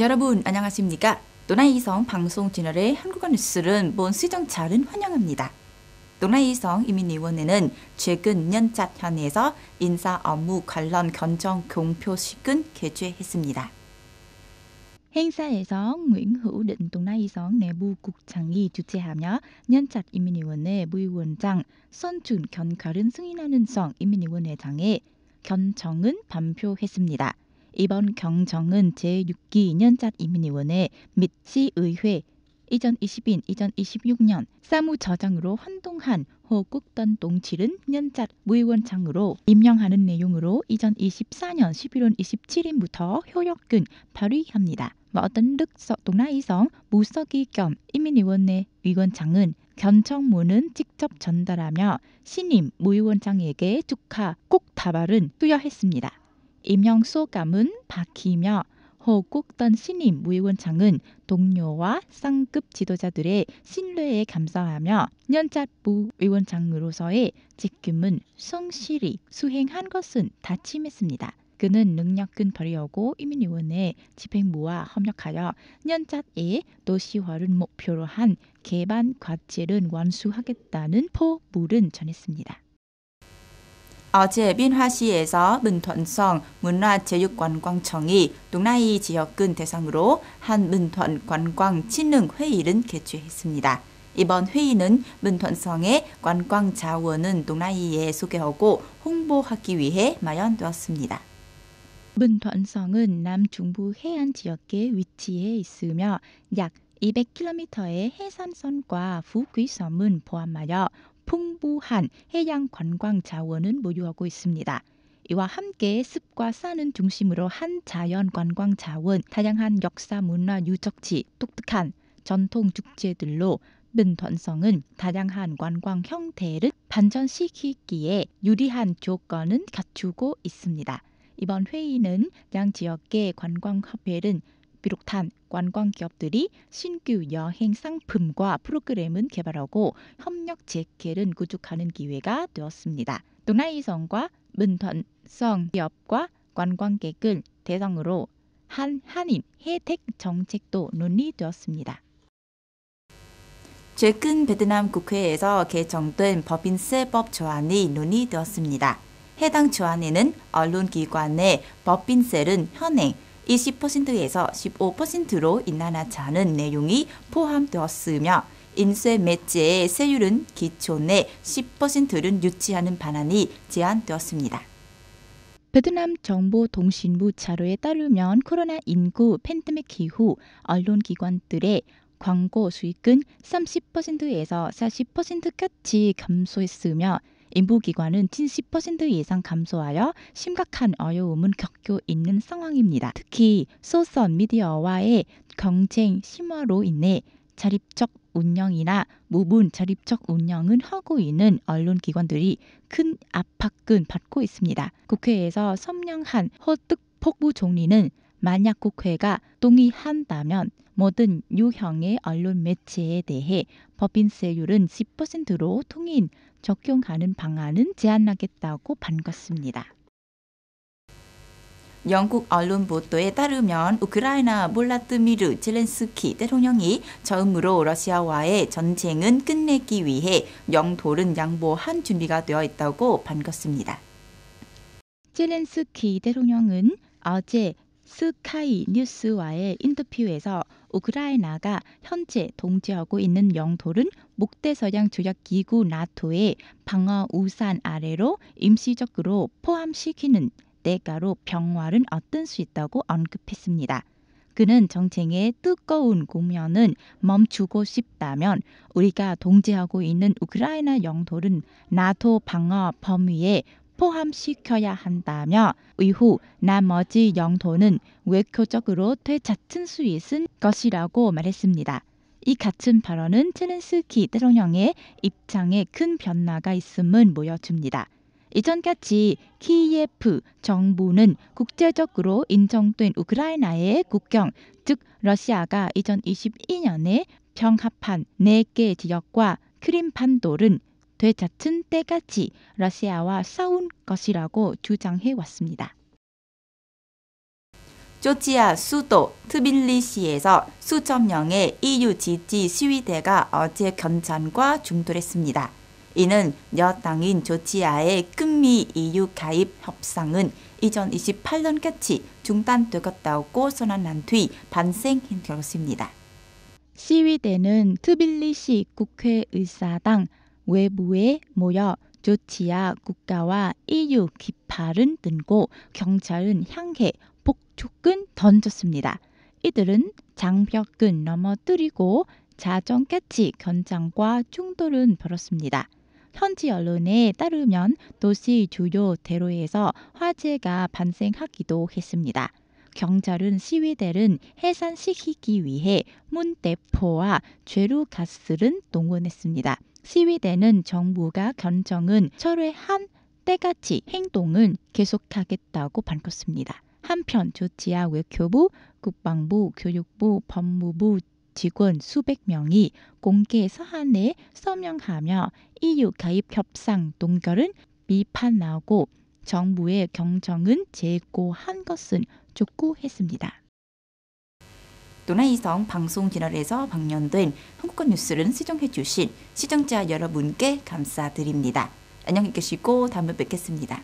여러분 안녕하십니까? 도나이성 방송 채널의 한국어 뉴스를 본 시청자를 환영합니다. 도나이성 이민위원회는 최근 연착현에서 인사 업무 관련 견정 공표식을 개최했습니다. 행사에서 nguyễn hữu định 도나이성 내부국장이 주재하며 연착이민위원회 부위원장 선준 견과를 승인하는 성 이민위원회장에 견정은 발표했습니다. 이번 경정은 제6기 연착이민위원회 및 시의회 2020-2026년 사무처장으로 활동한 호국던 동칠은 연착 부위원장으로 임명하는 내용으로 2024년 11월 27일부터 효력을 발휘합니다. 어떤 득석 도나이성 무서기 겸 이민위원회 위원장은 견청문은 직접 전달하며 신임 무위원장에게 축하 꼭다발은 수여했습니다. 임명 소감은 밝히며 호국던 신임 무위원장은 동료와 상급 지도자들의 신뢰에 감사하며 연착부 위원장으로서의 직임은 성실히 수행한 것은 다짐했습니다. 그는 능력을 발휘하고 이민위원회 집행부와 협력하여 연착의 도시화를 목표로 한 개발 과제를 완수하겠다는 포부를 전했습니다. 어제 민화시에서 문턴성 문화체육관광청이 동나이 지역을 대상으로 한 문턴관광진흥회의를 개최했습니다. 이번 회의는 문턴성의 관광자원은 동나이에 소개하고 홍보하기 위해 마련되었습니다. 문턴성은 남중부 해안 지역에 위치해 있으며 약 200km의 해상선과 북위섬을 포함하여 풍부한 해양 관광 자원을 보유하고 있습니다. 이와 함께 습과 산을 중심으로 한 자연 관광 자원, 다양한 역사 문화 유적지, 독특한 전통 축제들로 문턴성은 다양한 관광 형태를 발전시키기에 유리한 조건을 갖추고 있습니다. 이번 회의는 양 지역의 관광협회를 비롯한 관광기업들이 신규 여행 상품과 프로그램을 개발하고 협력 재개를 구축하는 기회가 되었습니다. 도나이성과 문턴성 기업과 관광객을 대상으로 한 한인 혜택 정책도 논의되었습니다. 최근 베트남 국회에서 개정된 법인세법 조안이 논의되었습니다. 해당 조안에는 언론기관의 법인세를 현행 20%에서 15%로 인하하자는 내용이 포함되었으며 인쇄 매체의 세율은 기존의 10%를 유지하는 방안이 제안되었습니다. 베트남 정보통신부 자료에 따르면 코로나19 팬데믹 이후 언론기관들의 광고 수익은 30%에서 40%까지 감소했으며 인부기관은 70% 이상 감소하여 심각한 어려움을 겪고 있는 상황입니다. 특히 소셜미디어와의 경쟁 심화로 인해 자립적 운영이나 무분 자립적 운영을 하고 있는 언론기관들이 큰 압박을 받고 있습니다. 국회에서 선명한 허특폭부 총리는 만약 국회가 동의한다면 모든 유형의 언론 매체에 대해 법인세율은 10%로 통인 적용하는 방안은 제안하겠다고 밝혔습니다. 영국 언론 보도에 따르면 우크라이나 볼라드미르 젤렌스키 대통령이 처음으로 러시아와의 전쟁은 끝내기 위해 영토를 양보한 준비가 되어 있다고 밝혔습니다. 젤렌스키 대통령은 어제 스카이 뉴스와의 인터뷰에서 우크라이나가 현재 통제하고 있는 영토를 북대서양 조약기구 나토의 방어 우산 아래로 임시적으로 포함시키는 대가로 평화를 얻을 수 있다고 언급했습니다. 그는 전쟁의 뜨거운 국면은 멈추고 싶다면 우리가 통제하고 있는 우크라이나 영토를 나토 방어 범위에 포함시켜야 한다며 이후 나머지 영토는 외교적으로 되찾을 수 있을 것이라고 말했습니다. 이 같은 발언은 젤렌스키 대통령의 입장에 큰 변화가 있음을 보여줍니다. 이전까지 키예프 정부는 국제적으로 인정된 우크라이나의 국경, 즉 러시아가 2022년에 병합한 4개 지역과 크림반도를 되찾은 때까지 러시아와 싸운 것이라고 주장해 왔습니다. 조지아 수도 트빌리시에서 수천 명의 EU 지지 시위대가 어제 경찰과 충돌했습니다. 이는 여당인 조지아의 극미 EU 가입 협상은 2028년까지 중단되었다고 선언한 뒤 발생한 것입니다. 시위대는 트빌리시 국회의사당 외부에 모여 조치아 국가와 EU 깃발은 들고 경찰은 향해 폭죽은 던졌습니다. 이들은 장벽은 넘어뜨리고 자정까지 경찰과 충돌은 벌었습니다. 현지 언론에 따르면 도시 주요 대로에서 화재가 발생하기도 했습니다. 경찰은 시위대를 해산시키기 위해 문대포와 죄루가스를 동원했습니다. 시위대는 정부가 결정은 철회한 때까지 행동은 계속하겠다고 밝혔습니다. 한편 조지아 외교부, 국방부, 교육부, 법무부 직원 수백 명이 공개 서한에 서명하며 EU 가입 협상 동결은 비판하고 정부의 결정은 재고한 것은 촉구했습니다. 도나이성 방송 채널에서 방영된 한국어 뉴스를 시청해 주신 시청자 여러분께 감사드립니다. 안녕히 계시고 다음에 뵙겠습니다.